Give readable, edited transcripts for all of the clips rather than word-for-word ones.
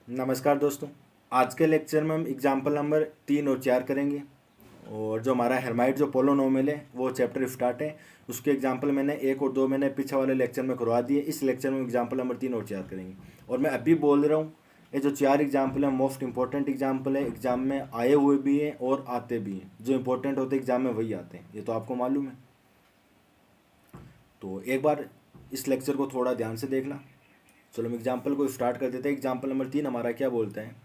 नमस्कार दोस्तों। आज के लेक्चर में हम एग्जाम्पल नंबर 3 और 4 करेंगे। और जो हमारा हेर्माइट जो पोलोनोमियल है वो चैप्टर स्टार्ट है। उसके एग्जाम्पल मैंने 1 और 2 मैंने पीछे वाले लेक्चर में करवा दिए। इस लेक्चर में एग्जाम्पल नंबर 3 और 4 करेंगे। और मैं अभी बोल रहा हूँ, ये जो 4 एग्जाम्पल है मोस्ट इंपॉर्टेंट एग्जाम्पल है, एग्जाम में आए हुए भी हैं और आते भी हैं। जो इंपॉर्टेंट होते हैं एग्जाम में वही आते हैं, ये तो आपको मालूम है। तो एक बार इस लेक्चर को थोड़ा ध्यान से देखना। चलो हम एग्जाम्पल को स्टार्ट कर देते हैं। एग्जाम्पल नंबर 3 हमारा क्या बोलता है।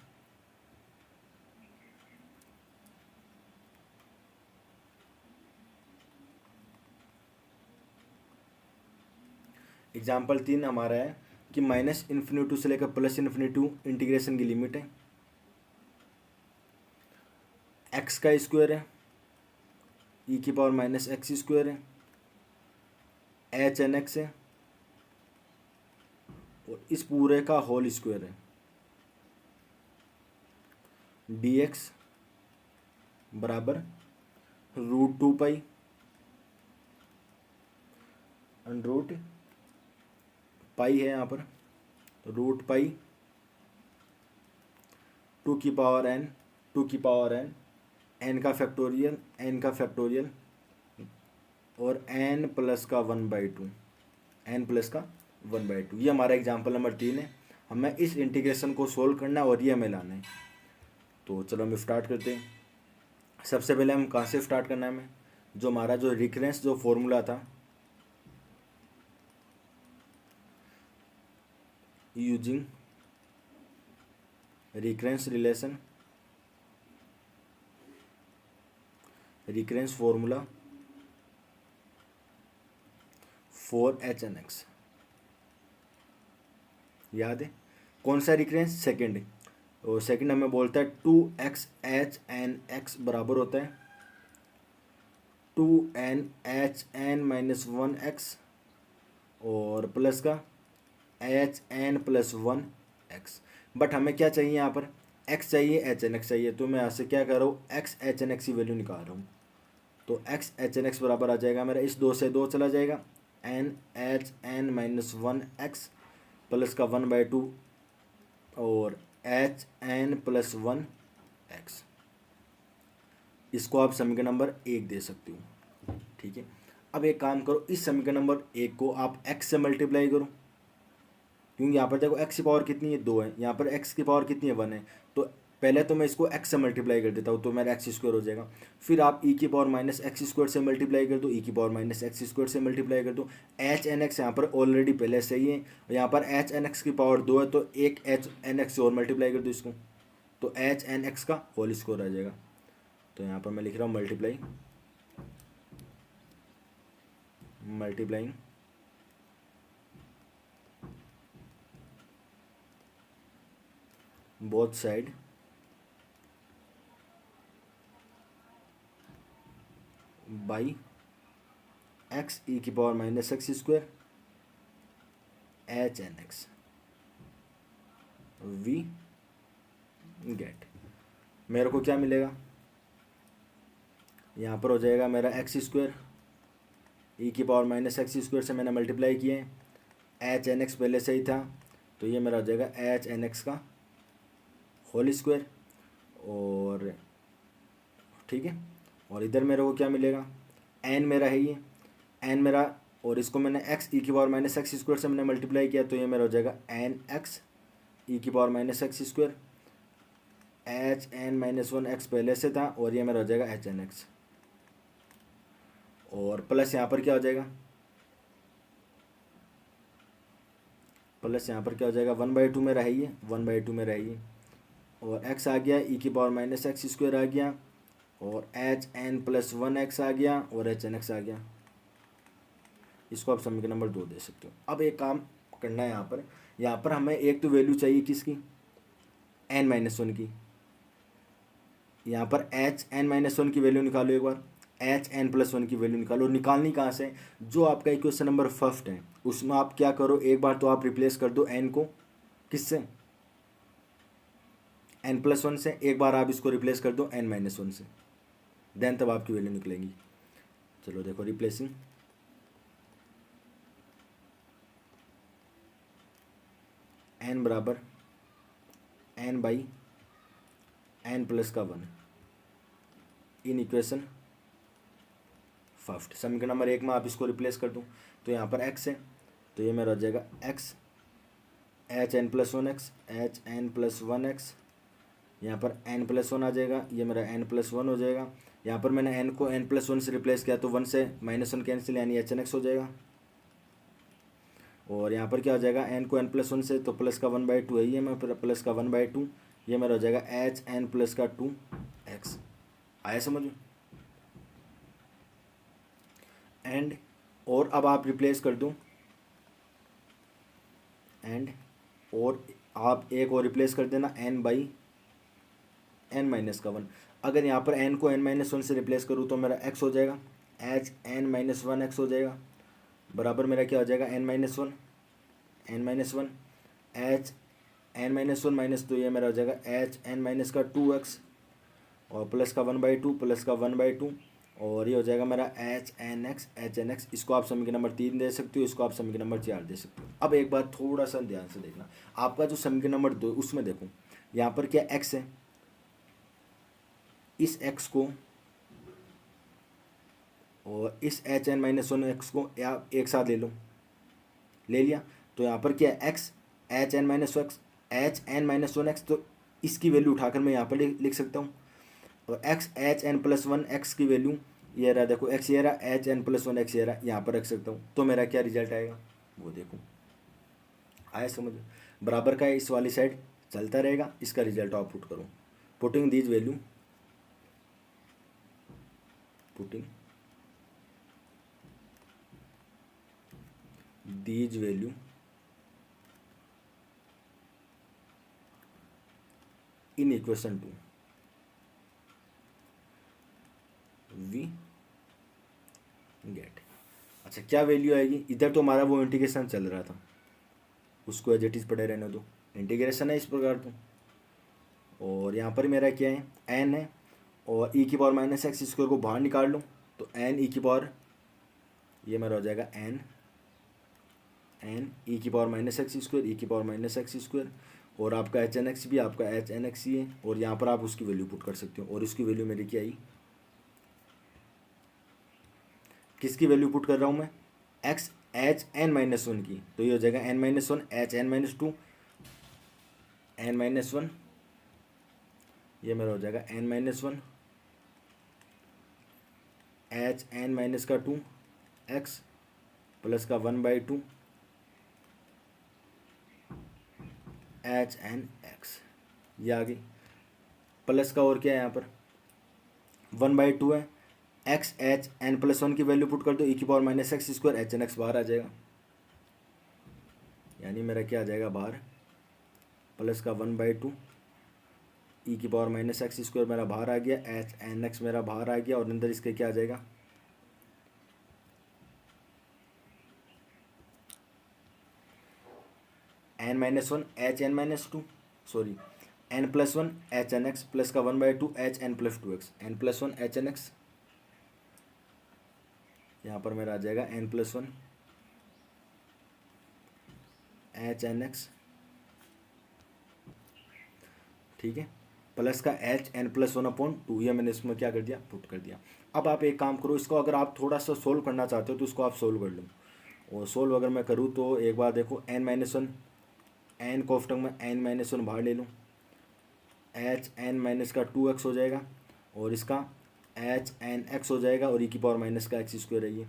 एग्जाम्पल 3 हमारा है कि -∞ से लेकर +∞ इंटीग्रेशन की लिमिट है। x का स्क्वायर है, e⁻⁻x² है, h(n)x है और इस पूरे का होल स्क्वायर है। dx बराबर √2π √ पाई है यहाँ पर √π टू की पावर n n का फैक्टोरियल और n+1/2 ये हमारा एग्जाम्पल नंबर 3 है। हमें इस इंटीग्रेशन को सोल्व करना है और ये हमें लाना है। तो चलो हम स्टार्ट करते हैं। सबसे पहले हम कहाँ से स्टार्ट करना है हमें, जो हमारा जो रिकरेंस जो फॉर्मूला था, using recurrence formula for h(n)x। याद है कौन सा रिकरेंस? सेकंड है। और सेकंड हमें बोलता है 2x h(n)x बराबर होता है 2n h(n−1x) और प्लस का hn+1x। बट हमें क्या चाहिए यहाँ पर? x चाहिए, h(n)x चाहिए। तो मैं यहाँ से क्या कर रहा हूँ, x h(n)x की वैल्यू निकाल रहा हूँ। तो x h(n)x बराबर आ जाएगा मेरा, इस 2 से 2 चला जाएगा, n h(n−1x) प्लस का 1/2 और hn+1x। इसको आप समीकरण नंबर 1 दे सकते हो। ठीक है, अब एक काम करो, इस समीकरण नंबर 1 को आप x से मल्टीप्लाई करो, क्योंकि यहाँ पर देखो x की पावर कितनी है? 2 है। यहाँ पर x की पावर कितनी है? 1 है। तो पहले तो मैं इसको x से मल्टीप्लाई कर देता हूँ, तो मेरा x² हो जाएगा। फिर आप e⁻⁻x² से मल्टीप्लाई कर दो, e⁻⁻x² से मल्टीप्लाई कर दो। h(n)x यहाँ पर ऑलरेडी पहले से ही है, और यहाँ पर h(n)x की पावर 2 है, तो एक h(n)x से और मल्टीप्लाई कर दो इसको, तो h(n)x का होल स्क्वायर आ जाएगा। तो यहाँ पर मैं लिख रहा हूँ multiplying both side by x e⁻⁻x² h(n)x we get. मेरे को क्या मिलेगा? यहाँ पर हो जाएगा मेरा x² e⁻⁻x² से मैंने मल्टीप्लाई किए, h(n)x पहले से ही था, तो ये मेरा हो जाएगा h(n)x का होल स्क्वायर। और ठीक है, और इधर मेरे को क्या मिलेगा? n मेरा है ये, n मेरा, और इसको मैंने x e⁻⁻x² से मैंने मल्टीप्लाई किया, तो ये मेरा हो जाएगा nx e⁻⁻x²। hn−1x पहले से था, और ये मेरा हो जाएगा h(n)x। और प्लस यहाँ पर क्या हो जाएगा? प्लस यहाँ पर क्या हो जाएगा? 1/2 मेरा है ये, 1/2 मेरा है ये, और x आ गया e⁻⁻x² आ गया, और hn+1x आ गया, और hn(x) आ गया। इसको आप समीकरण नंबर 2 दे सकते हो। अब एक काम करना है, यहाँ पर हमें एक तो वैल्यू चाहिए किसकी? n-1 की। यहाँ पर hn-1 की वैल्यू निकालो एक बार, hn+1 की वैल्यू निकालो। निकालनी कहाँ से? जो आपका इक्वेशन नंबर फर्स्ट है उसमें आप क्या करो, एक बार तो आप रिप्लेस कर दो n को, किससे? n+1 से। एक बार आप इसको रिप्लेस कर दो n-1 से, देन तब आपकी वैल्यू निकलेगी। चलो देखो, रिप्लेसिंग n बराबर एन बाई एन प्लस का 1 इन इक्वेशन फर्स्ट। समीकरण नंबर 1 में आप इसको रिप्लेस कर दूँ तो यहाँ पर x है, तो ये मेरा हो जाएगा x H N plus 1x H N plus 1x, यहाँ पर n प्लस 1 आ जाएगा, ये मेरा n प्लस 1 हो जाएगा। यहाँ पर मैंने n को n प्लस 1 से रिप्लेस किया तो 1 से -1 कैंसिल, यानी एच एन एक्स हो जाएगा। और यहाँ पर क्या हो जाएगा, n को n प्लस 1 से तो प्लस का 1/2 है, ये मैं प्लस का 1/2, ये मेरा हो जाएगा एच एन प्लस का 2x। आया समझ में? एंड और अब आप रिप्लेस कर दूँ एंड और आप एक और रिप्लेस कर देना n बाई एन माइनस का 1। अगर यहाँ पर n को n-1 से रिप्लेस करूँ तो मेरा x हो जाएगा एच n-1x हो जाएगा, बराबर मेरा क्या हो जाएगा n-1 एच n-1 माइनस, तो ये मेरा हो जाएगा एच n- का 2x और प्लस का 1/2 प्लस का 1/2, और ये हो जाएगा मेरा एच एन एक्स। इसको आप समीकरण नंबर 3 दे सकते हो, इसको आप समीकरण नंबर 4 दे सकते हो। अब एक बात थोड़ा सा ध्यान से देखना, आपका जो समीकरण नंबर 2 उसमें देखो यहाँ पर क्या x है, इस x को और इस एच n-1x को आप एक साथ ले लो, ले लिया तो यहाँ पर क्या है x एच n-1x, तो इसकी वैल्यू उठाकर मैं यहाँ पर लिख सकता हूँ, और x H n plus 1x की वैल्यू ये रहा, देखो x ये रहा, एच n प्लस 1x ये रहा, यहाँ पर रख सकता हूँ, तो मेरा क्या रिजल्ट आएगा वो देखो। आया समझ? बराबर का है, इस वाली साइड चलता रहेगा, इसका रिजल्ट आप पुट करो। Putting these value, putting these value in equation 2 we get. अच्छा क्या वैल्यू आएगी, इधर तो हमारा वो इंटीग्रेशन चल रहा था, उसको एज इट इज पड़े रहने दो, इंटीग्रेशन है इस प्रकार तो। और यहाँ पर मेरा क्या है n है, और e की पावर माइनस एक्स स्क्वायर को बाहर निकाल लूँ तो n e की पावर, ये मेरा हो जाएगा n e की power minus x square, e की पावर माइनस एक्स स्क्वायर, और आपका एच एन एक्स भी आपका एच एन एक्स ही है, और यहाँ पर आप उसकी वैल्यू पुट कर सकते हो, और इसकी वैल्यू मेरी क्या आई, किसकी वैल्यू पुट कर रहा हूँ मैं, x h(n-1) की, तो ये हो जाएगा n-1 h(n-2) n-1, ये मेरा हो जाएगा n-1 h(n- का 2x प्लस का 1/2 h(n-x), ये आ गई, प्लस का और क्या है यहाँ पर 1/2 है, x एच n प्लस 1 की वैल्यू पुट कर दो, e की power minus x square H N X बाहर आ जाएगा, यानी मेरा क्या आ जाएगा बाहर, प्लस का 1/2 e की पावर माइनस एक्स स्क्वायर मेरा बाहर आ गया, एच एन एक्स मेरा बाहर आ गया, और अंदर इसके क्या आ जाएगा n-1 h(n-2), sorry n+1 h(n-x) plus का 1/2 h(n+2x), n+1 h(n-x), यहाँ पर मेरा आ जाएगा n+1 h(n-x), ठीक है, प्लस का h(n+1/2), ये मैंने इसमें क्या कर दिया पुट कर दिया। अब आप एक काम करो, इसको अगर आप थोड़ा सा सोल्व करना चाहते हो तो इसको आप सोल्व कर लो, और सोल्व अगर मैं करूँ तो एक बार देखो n-1 n को ऑफ्टंग में n-1 बाहर ले लूँ, h(n- का 2x हो जाएगा, और इसका h(n-x) हो जाएगा, और e की पावर माइनस का एक्स स्क्वायर है ये,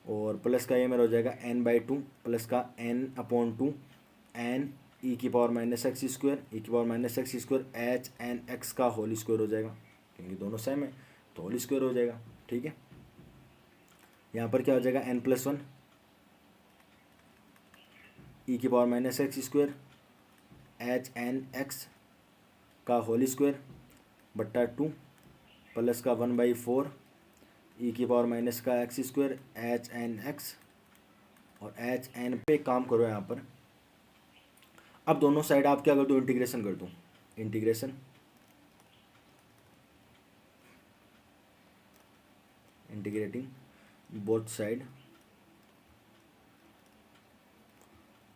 और प्लस का ये मेरा हो जाएगा n/2 प्लस का n/2 n e की power minus x square, e की power minus x square h(n-x) का होल स्क्वायर हो जाएगा, क्योंकि दोनों सेम है तो होल स्क्वायर हो जाएगा, ठीक है। यहाँ पर क्या हो जाएगा n+1 e की power minus x square h(n-x) का होल स्क्वायर बट्टा 2 प्लस का 1/4 e की पावर माइनस का एक्स स्क्वायर h(n-x), और h(n) पे काम करो यहाँ पर। अब दोनों साइड आप क्या कर दो, इंटीग्रेशन कर दो, integration integrating both side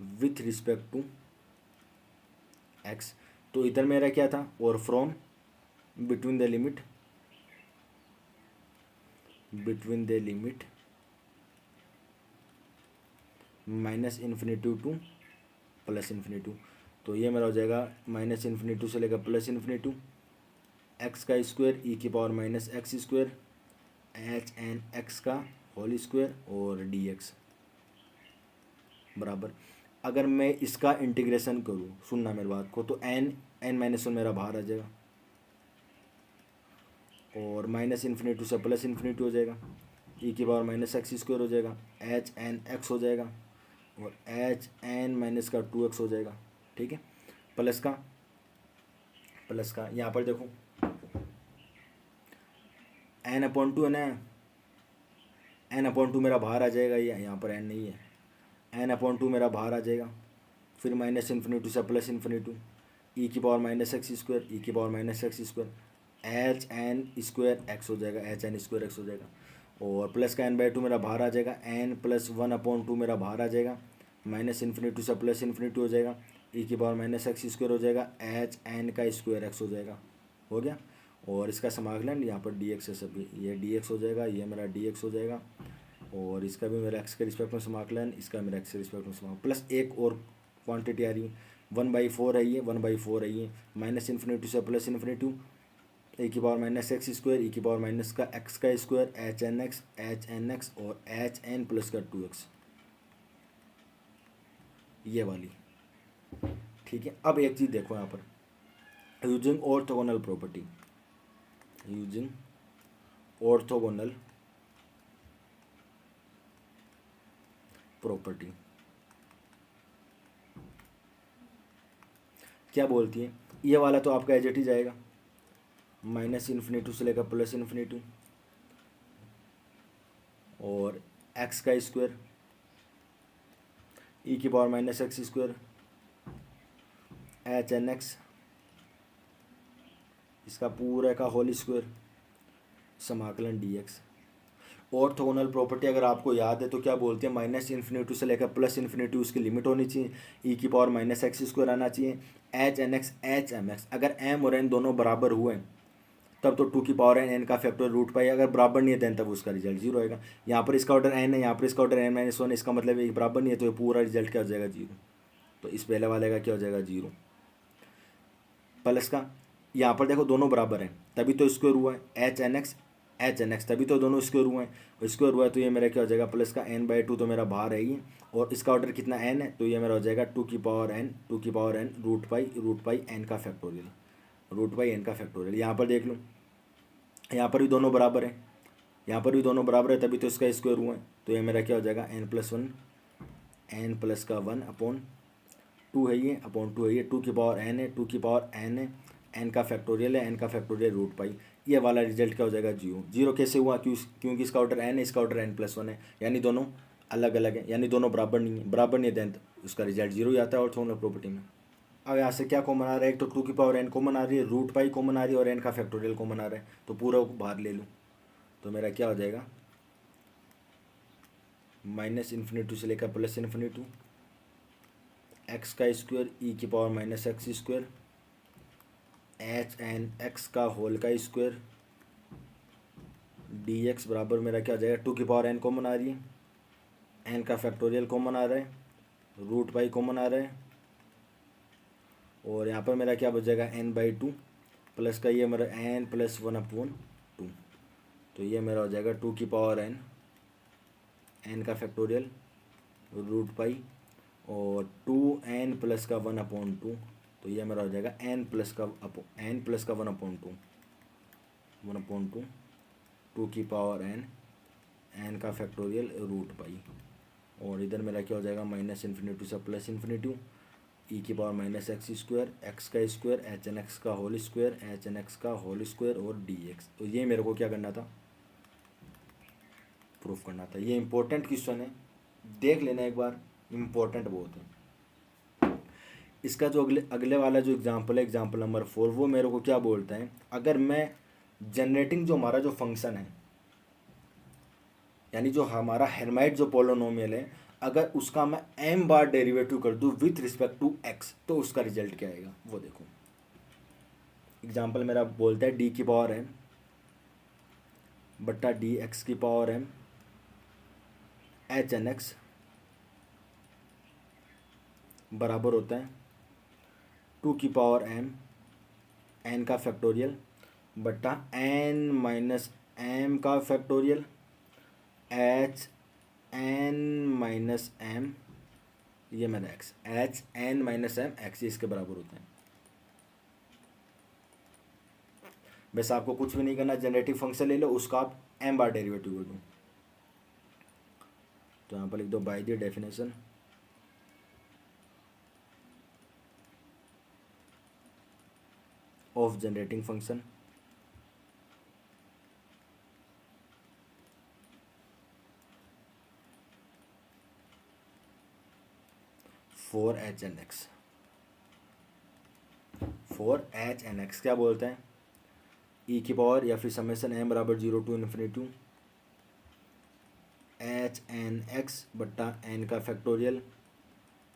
with respect to x, तो इधर मेरा क्या था, और from between the limit minus infinity to plus infinity. तो ये मेरा हो जाएगा माइनस इन्फिनिटी से लेकर प्लस इन्फिनिटी एक्स का स्क्वायर ई की power minus x square H N x का होल स्क्वायर और डी एक्स बराबर। अगर मैं इसका इंटीग्रेशन करूँ, सुनना मेरी बात को, तो एन माइनस वन मेरा बाहर आ जाएगा और माइनस इन्फिनिटी से प्लस इन्फिनिटी हो जाएगा, ई की पावर माइनस एक्स स्क्वायर हो जाएगा, एच एन एक्स हो जाएगा और एच एन माइनस का 2x हो जाएगा। ठीक है, प्लस का यहाँ पर देखो एन अपॉन टू है ना, एन अपॉन टू मेरा बाहर आ जाएगा, ये यहाँ पर एन नहीं है, एन अपॉन टू मेरा बाहर आ जाएगा, फिर माइनस इन्फिनिटी से प्लस इन्फिनिटी ई की पावर माइनस एक्स स्क्वायर ई की power minus x square H N square X हो जाएगा, एच एन स्क्वायर एक्स हो जाएगा और प्लस का एन बाई टू मेरा बाहर आ जाएगा, N plus one upon two मेरा बाहर आ जाएगा, माइनस इन्फिनिटी से प्लस इन्फिनिटी हो जाएगा, ई की पावर माइनस एक्स स्क्वायर हो जाएगा, एच एन का स्क्वायर एक्स हो जाएगा, हो गया। और इसका समाकलन यहाँ पर डी एक्स है सभी, ये डी एक्स हो जाएगा, ये मेरा डी एक्स हो जाएगा और इसका भी मेरा एक्स के रिस्पेक्ट में समाकलन, इसका मेरा एक्स के रिस्पेक्ट में समाकलन, प्लस एक और क्वांटिटी आ रही है 1/4 है ये, 1/4 है ये, माइनस इन्फिनिटी से प्लस इन्फिनिटी ए की पावर माइनस एक्स स्क्वायर ई की पावर माइनस का एक्स का स्क्वायर एच एन एक्स और एच एन प्लस का 2x, ये वाली। ठीक है, अब एक चीज़ देखो यहाँ पर, using orthogonal property, using orthogonal property क्या बोलती है, ये वाला तो आपका एज इट इज आएगा, माइनस इन्फिनिटी से लेकर प्लस इन्फिनिटी और एक्स का स्क्वायर ई की power minus x square H N X, इसका पूरा का होल स्क्वायर समाकलन डी एक्स। ऑर्थोगोनल प्रॉपर्टी अगर आपको याद है तो क्या बोलते हैं, माइनस इन्फिनिटी से लेकर प्लस इन्फिनिटी उसकी लिमिट होनी चाहिए, ई की पावर माइनस एक्स स्क्वायर आना चाहिए, h N x h m x, अगर एम और एन दोनों बराबर हुए तब तो 2 की पावर एन का फैक्टर रूट पाई, अगर बराबर नहीं है देन तब उसका रिजल्ट जीरो आएगा। यहाँ पर इसका ऑर्डर एन है, यहाँ पर इसका ऑर्डर एन माइनस वन, इसका मतलब ये बराबर नहीं है, तो ये पूरा रिजल्ट क्या हो जाएगा, जीरो। तो इस पहले वाले का क्या हो जाएगा, जीरो। प्लस का यहाँ पर देखो दोनों बराबर हैं तभी तो स्क्वायर हुआ है, एच एन एक्स तभी तो दोनों स्क्वायर हुए हैं, स्क्वायर हुआ है तो ये मेरा क्या हो जाएगा, प्लस का n/2 तो मेरा बाहर है ही, और इसका ऑर्डर कितना n है, तो ये मेरा हो जाएगा 2 की power n root pi n का फैक्टोरियल, यहाँ पर देख लो, यहाँ पर भी दोनों बराबर है, यहाँ पर भी दोनों बराबर है तभी तो इसका स्क्वायर हुआ है, तो ये मेरा क्या हो जाएगा n प्लस का 1 अपॉन 2 है ये, अपॉन 2 है ये, 2 की पावर n है, 2 की पावर n है, n का फैक्टोरियल है, n का फैक्टोरियल रूट पाई, ये वाला रिजल्ट क्या हो जाएगा, जीरो। जीरो कैसे हुआ, क्योंकि इसका ऑर्डर n है, इसका ऑर्डर n+1 है, यानी दोनों अलग अलग है, यानी दोनों बराबर नहीं है, बराबर नहीं है देन उसका रिजल्ट जीरो ही आता है ऑर्थोगोनल प्रॉपर्टी में। अब यहाँ से क्या कॉमन आ रहा है, एक तो 2 की पावर n कॉमन आ रही है, रूट पाई कॉमन आ रही है और n का फैक्टोरियल कॉमन आ रहा है, तो पूरा बाहर ले लूँ तो मेरा क्या हो जाएगा, माइनस इन्फिनिटी से लेकर प्लस इन्फिनिटी एक्स का स्क्वायर ई की power minus x square H N x का होल का स्क्वायर डी एक्स बराबर मेरा क्या हो जाएगा, 2 की पावर n कॉमन आ रही है, n का फैक्टोरियल कॉमन आ रहा है, रूट पाई कॉमन आ रहा है और यहाँ पर मेरा क्या बच जाएगा, n/2 प्लस का ये मेरा n + 1/2, तो ये मेरा हो जाएगा 2 की पावर n का फैक्टोरियल रूट पाई और 2n प्लस का 1/2, तो ये मेरा हो जाएगा n प्लस का 1/2 2 की पावर n का फैक्टोरियल रूट पाई और इधर मेरा क्या हो जाएगा, माइनस इन्फिनिटी से प्लस इन्फिनिटी ई की power minus x square x का स्क्वायर एच एन एक्स का होल स्क्वायर और डी एक्स। तो ये मेरे को क्या करना था, प्रूफ करना था। ये इंपॉर्टेंट क्वेश्चन है, देख लेना एक बार, इम्पोर्टेंट बहुत है। इसका जो अगले वाला जो एग्जांपल है, एग्जांपल नंबर 4, वो मेरे को क्या बोलता है, अगर मैं जनरेटिंग जो हमारा जो फंक्शन है, यानी जो हमारा हेर्माइट जो पोलिनोमियल है, अगर उसका मैं m बार डेरिवेटिव कर दूं विथ रिस्पेक्ट टू x, तो उसका रिजल्ट क्या आएगा वो देखो। एग्जाम्पल मेरा बोलता है डी की पावर एम बट्टा डी एक्स की power M H N x बराबर होता है 2 की पावर एम एन का फैक्टोरियल बट्टा एन माइनस एम का factorial h N minus M, ये मेरा x, h N minus m x इसके बराबर होता है। वैसे आपको कुछ भी नहीं करना, जनरेटिव फंक्शन ले लो, उसका आप एम बार डेरिवेटिव कर दो। तो यहाँ पर लिख दो by the definition of generating function for h N x. For h N x क्या बोलते हैं, ई की पावर या फिर समेसन एम बराबर 0 to infinity h N x बट्टा एन का फैक्टोरियल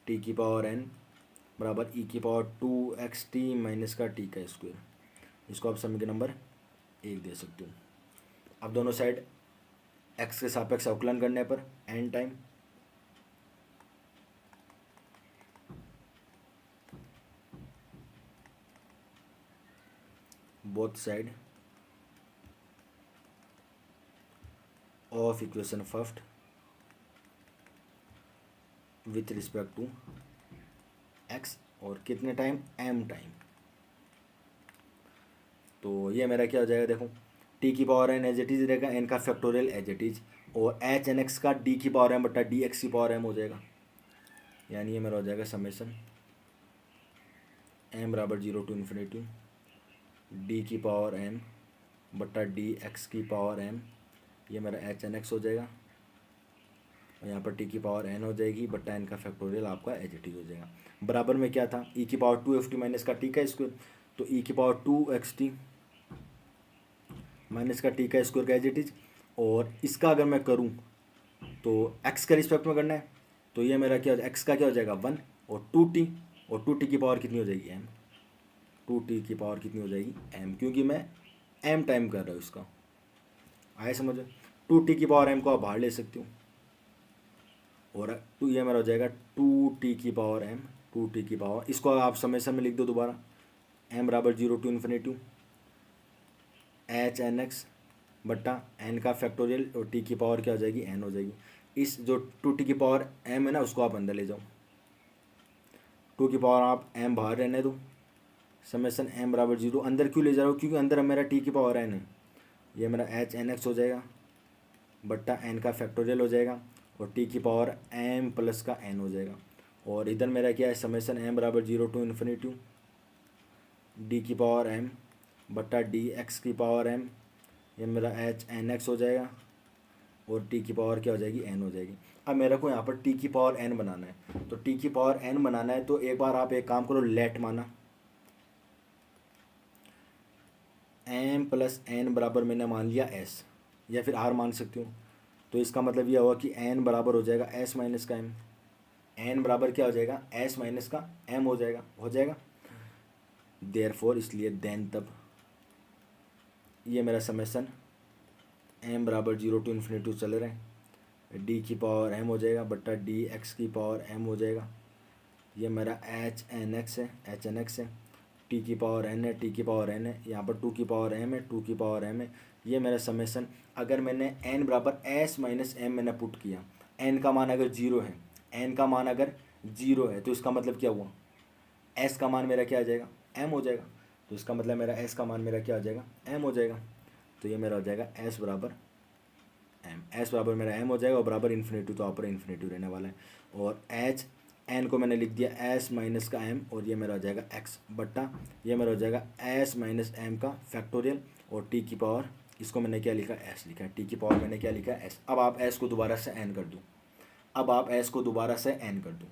टी की पावर एन बराबर ई की पावर 2xt माइनस का टी का स्क्वायर। इसको आप समीकरण नंबर 1 दे सकते हो। अब दोनों साइड एक्स के सापेक्ष अवकलन करने पर n time both side of equation first with respect to x और कितने टाइम, एम टाइम। तो ये मेरा क्या हो जाएगा, देखो टी की power n as it is रहेगा, एन का फैक्टोरियल एज इट इज, और एच एन एक्स का डी की पावर एम बटा डी एक्स की पावर एम हो जाएगा। यानी ये मेरा हो जाएगा समेसन एम बराबर 0 टू इन्फिनिटी डी की पावर एम बटा डी एक्स की पावर एम, ये मेरा एच एन एक्स हो जाएगा, और यहाँ पर टी की पावर एन हो जाएगी बट्टा एन का फैक्टोरियल आपका एज इट इज हो जाएगा। बराबर में क्या था, ई की पावर 2ft माइनस का टी का स्क्वायर, तो ई की पावर 2xt माइनस का टी का स्क्वायर का एज इट इज, और इसका अगर मैं करूँ तो एक्स के रिस्पेक्ट में करना है, तो ये मेरा क्या हो जाएगा, एक्स का क्या हो जाएगा 1 और 2t, और 2t की पावर कितनी हो जाएगी एम, 2t की पावर कितनी हो जाएगी एम, क्योंकि मैं एम टाइम कर रहा हूँ इसका। आए समझ, 2t की पावर एम को आप बाहर ले सकते हो, और तो ये मेरा हो जाएगा 2t की पावर एम, 2t की पावर, इसको आप समेसन में लिख दो दोबारा, एम बराबर 0 to infinity h N x बट्टा एन का फैक्टोरियल, और टी की पावर क्या हो जाएगी एन हो जाएगी। इस जो 2t की पावर एम है ना, उसको आप अंदर ले जाओ, 2 की पावर आप एम बाहर रहने दो, समेसन एम बराबर 0, अंदर क्यों ले जा रहा हूँ, क्योंकि अंदर मेरा टी की पावर एन है, ये मेरा एच एन एक्स हो जाएगा बट्टा एन का फैक्टोरियल हो जाएगा, और टी की पावर एम प्लस का एन हो जाएगा, और इधर मेरा क्या है समेसन एम बराबर 0 टू इन्फिनिटी डी की पावर एम बट्टा डी एक्स की पावर एम, ये मेरा एच एन एक्स हो जाएगा, और टी की पावर क्या हो जाएगी एन हो जाएगी। अब मेरे को यहाँ पर टी की पावर एन बनाना है, तो टी की पावर एन बनाना है, तो एक बार आप एक काम करो, लेट माना एम प्लस एन बराबर मैंने मान लिया एस, या फिर आर मान सकती हूँ, तो इसका मतलब यह हुआ कि एन बराबर हो जाएगा एस माइनस का एम, एन बराबर क्या हो जाएगा एस माइनस का एम हो जाएगा देयरफॉर, इसलिए देन तब ये मेरा समेसन एम बराबर 0 टू इन्फिनिटी चल रहे हैं, डी की पावर एम हो जाएगा बट्टा डी एक्स की पावर एम हो जाएगा, ये मेरा एच एन एक्स है, एच एन एक्स है, टी की पावर एन है, टी की पावर एन है, यहाँ पर 2 की पावर एम है, 2 की पावर एम है, ये मेरा समेसन। अगर मैंने एन बराबर एस माइनस एम मैंने पुट किया, एन का मान अगर 0 है, एन का मान अगर 0 है, तो इसका मतलब क्या हुआ, एस का मान मेरा क्या आ जाएगा एम हो जाएगा, तो इसका मतलब मेरा एस का मान मेरा क्या हो जाएगा एम हो जाएगा, तो ये मेरा हो जाएगा एस बराबर एम, एस बराबर मेरा एम हो जाएगा, और बराबर इन्फिनिटी, तो ऑपर इन्फिनिटी रहने वाला है, और एच एन को मैंने लिख दिया एस माइनस का एम, और ये मेरा हो जाएगा एक्स बट्टा ये मेरा हो जाएगा एस माइनस एम का फैक्टोरियल, और टी की पावर, इसको मैंने क्या लिखा एस लिखा है, टी की पावर मैंने क्या लिखा है एस। अब आप एस को दोबारा से एन कर दो,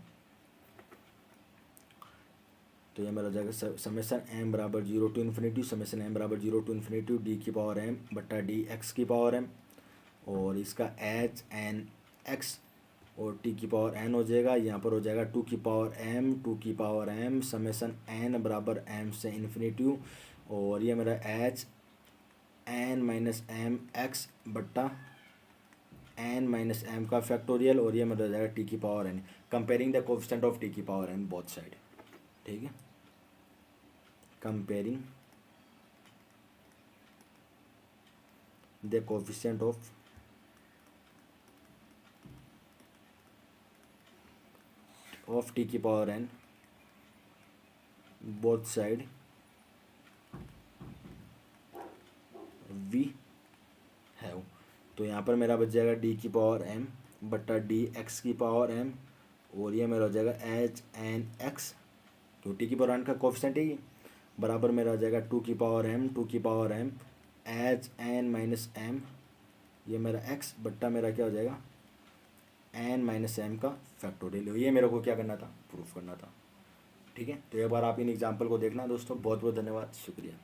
तो ये मेरा हो जाएगा समेसन एम बराबर 0 टू इन्फिनिटी, समेसन एम बराबर 0 टू इन्फिनिटी डी की पावर एम बट्टा डी एक्स की पावर एम, और इसका एच एन एक्स और टी की पावर एन हो जाएगा, यहाँ पर हो जाएगा टू की पावर एम समेसन एन बराबर एम से इन्फिनिटी, और ये मेरा h N minus m x बट्टा एन माइनस एम का फैक्टोरियल, और ये मेरा हो जाएगा टी की power n, comparing the coefficient of T की पावर एन बोथ साइड। ठीक है, comparing the coefficient of T की power N both side we have. तो यहाँ पर मेरा बच जाएगा डी की पावर एम बट्टा डी एक्स की पावर एम, और ये मेरा हो जाएगा एच एन एक्स, तो टी की पावर एन का कोफिशिएंट है ये, बराबर मेरा हो जाएगा टू की power M H N minus M, ये मेरा एक्स बट्टा मेरा क्या हो जाएगा एन माइनस एम का फैक्टोरियल। ये मेरे को क्या करना था, प्रूफ करना था। ठीक है, तो एक बार आप इन एग्जाम्पल को देखना दोस्तों। बहुत बहुत धन्यवाद, शुक्रिया।